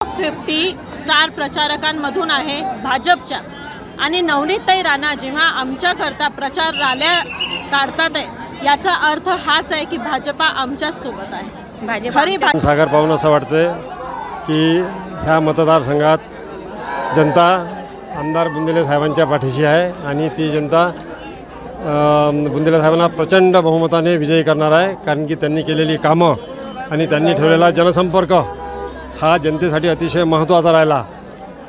50 star प्रचारकांमधून आहे भाजपच्या आणि नवनीतताई राणा जेव्हा आमच्याकरता प्रचार रॅल्या काढतात आहे याचा अर्थ हाच आहे की भाजपा आमच्या सोबत आहे। खरी सागर पाहून असं वाटतंय की ह्या मतदारसंघात जनता आमदार बुंदेले साहेबांच्या पाठीशी आहे आणि ती जनता बुंदेले साहेबांना प्रचंड बहुमताने विजयी करणार आहे, कारण की त्यांनी केलेली कामं आणि त्यांनी ठेवलेला जनसंपर्क हा जनतेसाठी अतिशय महत्त्वाचा राहिला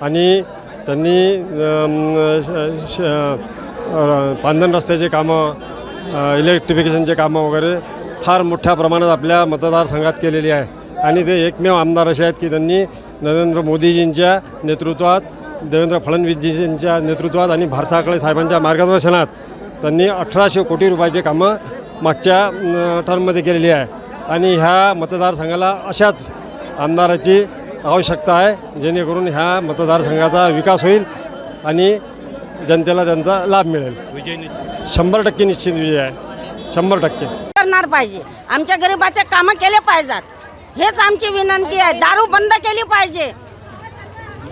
आणि त्यांनी पांधन रस्त्याचे कामं, इलेक्ट्रिफिकेशनचे कामं वगैरे फार मोठ्या प्रमाणात आपल्या मतदारसंघात केलेली आहे आणि ते एकमेव आमदार असे आहेत की त्यांनी नरेंद्र मोदीजींच्या नेतृत्वात, देवेंद्र फडणवीसजींच्या नेतृत्वात आणि भारसाकळे साहेबांच्या मार्गदर्शनात त्यांनी 1800 कोटी रुपयाचे कामं मागच्या टर्ममध्ये केलेली आहे आणि ह्या मतदारसंघाला अशाच आमदाराची आवश्यकता आहे जेणेकरून ह्या मतदारसंघाचा विकास होईल आणि जनतेला त्यांचा लाभ मिळेल। 100% निश्चित विजय आहे, 100% करणार पाहिजे। आमच्या गरिबाचे कामं केले पाहिजेत, हेच आमची विनंती आहे। दारू बंद केली पाहिजे।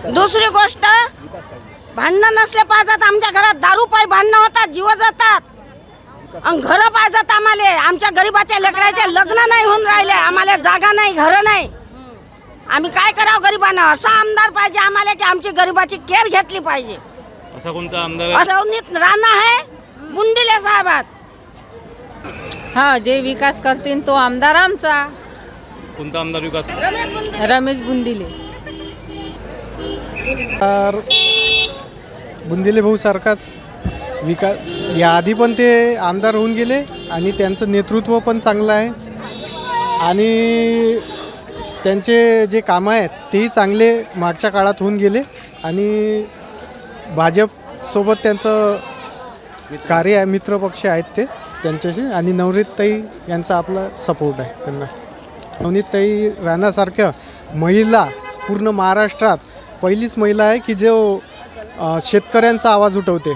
दुसरी गोष्ट, भांडणं नसले पाहिजेत। आमच्या घरात दारू पायी भांडणं होतात, जीव जातात आणि घरं पाहिजेत आम्हाला। आमच्या गरिबाच्या लेकराचे लग्न नाही होऊन राहिले, आम्हाला जागा नाही, घरं नाही। आम्ही काय करावं गरिबांना? असा आमदार पाहिजे आम्हाला की आमची गरिबाची केअर घेतली पाहिजे। असा कोणता आमदार? नवनीत राणा आहे, बुंदेले साहेबात। हा, जे विकास करतील तो आमदार आमचा। कोणता आमदार विकास? रमेश बुंदिले। बुंदेले भाऊ सारखाच विकास, याआधी पण ते आमदार होऊन गेले आणि त्यांचं नेतृत्व पण चांगलं आहे आणि त्यांचे जे कामं आहेत तेही चांगले मागच्या काळात होऊन गेले आणि भाजपसोबत त्यांचं कार्य आहे, मित्रपक्ष आहेत ते त्यांच्याशी आणि नवनीतताई यांचा आपला सपोर्ट आहे त्यांना। नवनीतताई राणासारख्या महिला पूर्ण महाराष्ट्रात पहिलीच महिला आहे की जो शेतकऱ्यांचा आवाज उठवते,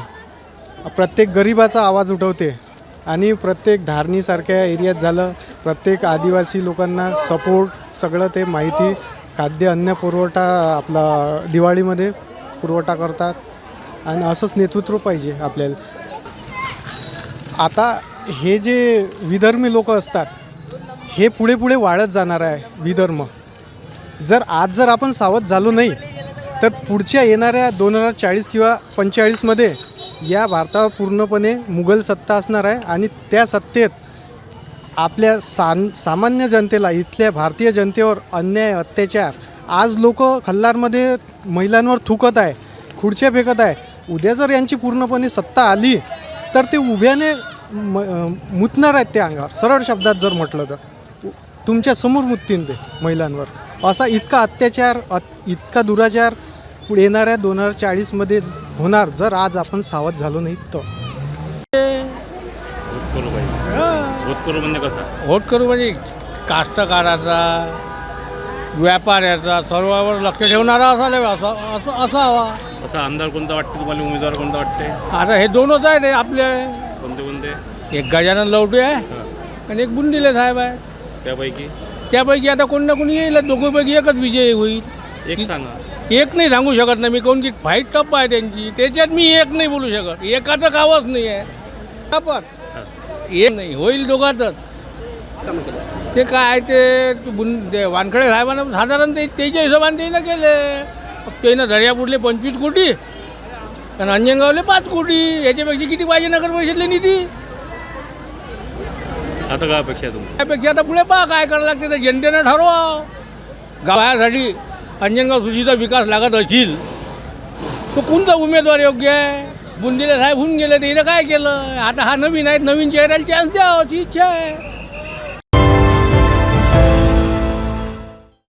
प्रत्येक गरिबाचा आवाज उठवते आणि प्रत्येक धारणीसारख्या एरियात झालं, प्रत्येक आदिवासी लोकांना सपोर्ट, सगळं ते माहिती, खाद्य अन्न पुरवठा आपला दिवाळीमध्ये पुरवठा करतात आणि असंच नेतृत्व पाहिजे आपल्याला। आता हे जे विधर्मी लोक असतात हे पुढे पुढे वाढत जाणार आहे विधर्म। जर आपण सावध झालो नाही तर पुढच्या येणाऱ्या 2040 किंवा 45मध्ये या भारतावर पूर्णपणे मुघल सत्ता असणार आहे आणि त्या सत्तेत आपल्या सामान्य जनतेला, इथल्या भारतीय जनतेवर अन्याय, अत्याचार, आज लोक खल्लारमध्ये महिलांवर थुकत आहे, खुर्च्या फेकत आहे। उद्या जर यांची पूर्णपणे सत्ता आली तर ते उभ्याने मुतणार आहेत त्या अंगावर। सरळ शब्दात जर म्हटलं तर तुमच्या समोर मुततील ते महिलांवर। असा इतका अत्याचार, इतका दुराचार पुढे येणाऱ्या 2040मध्ये होणार जर आज आपण सावध झालो नाही तर। वोट करू म्हणजे कास्तकाराचा, व्यापाऱ्याचा, सर्वांवर लक्ष ठेवणारा असावा। असा आमदार कोणता वाटतं तुम्हाला? उमेदवार कोणता वाटते? आता हे दोनच आहे रे आपले। कोणते कोणते? एक गजानन लवटे आहे आणि एक बुंदेले साहेब आहे। त्यापैकी आता कोण ना कोणी येईल, दोघीपैकी एकच विजय होईल। एक सांगा। एक नाही सांगू शकत नाही मी, कोण की फाईट टप आहे त्यांची, त्याच्यात मी एक नाही बोलू शकत। एकाचं गावच नाही आहे, एक नाही होईल दोघातच। ते काय ते वानखडे साहेबांना साधारण त्याच्या हिशोबाने त्यानं केले। त्यानं दर्यापूरले 25 कोटी आणि अंजनगावले 5 कोटी, याच्यापेक्षा किती पाहिजे नगर परिषदले निधी? आता काय अपेक्षा आहे तुम्ही? त्यापेक्षा आता पुढे पहा काय करायला लागते, तर जनतेनं ठरवा। गावासाठी अंजनगाव सुशीचा विकास लागत असेल तो कोणता उमेदवार योग्य आहे? बुंदेले साहेब होऊन गेले, त्यानं काय केलं? आता हा नवीन आहे, नवीन चेहऱ्याला चान्स द्यावा अशी इच्छा आहे।